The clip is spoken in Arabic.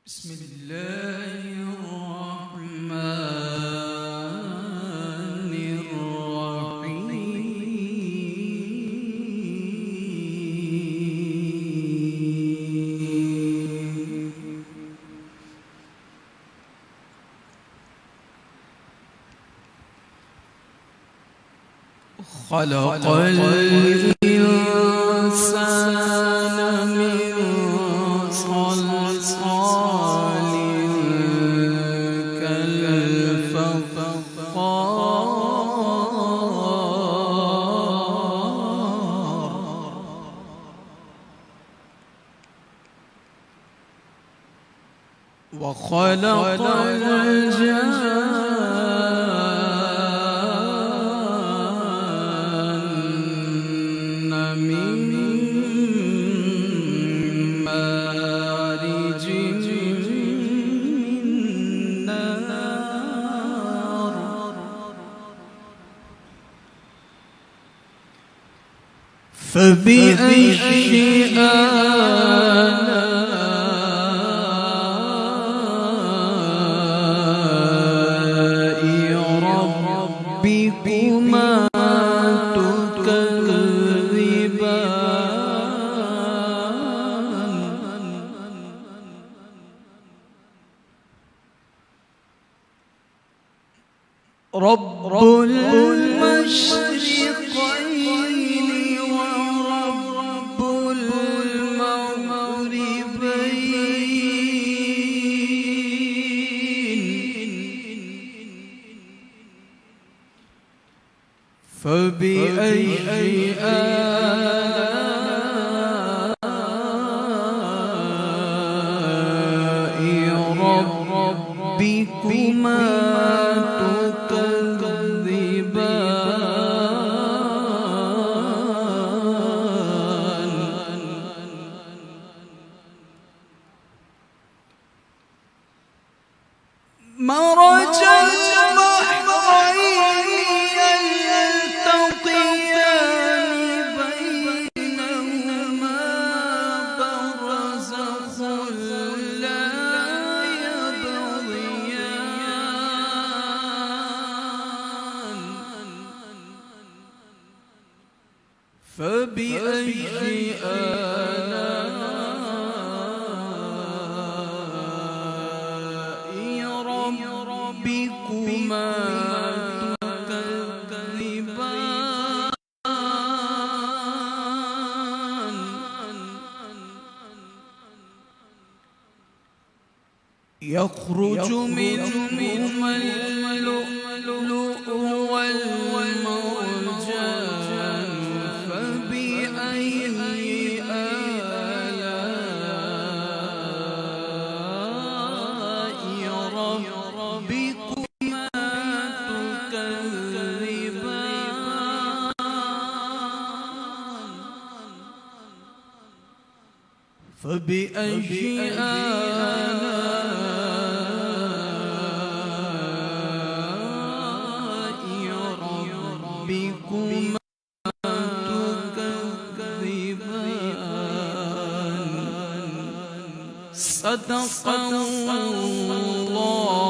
بسم الله الرحمن الرحيم. خلق الإنسان من صلصال كالفخار وخلق الجان من مارج من نار فبأي آلاء ربكما رب المشرقين ورب المغربين فبأي آلاء ربكما مرج البحرين يلتقيان بينهما برزخ لا يبغيان فبأي ربكما تكذبان يخرج منهما اللؤلؤ والمرجان فبأي فبأي آلاء ربكما تكذبان صدق الله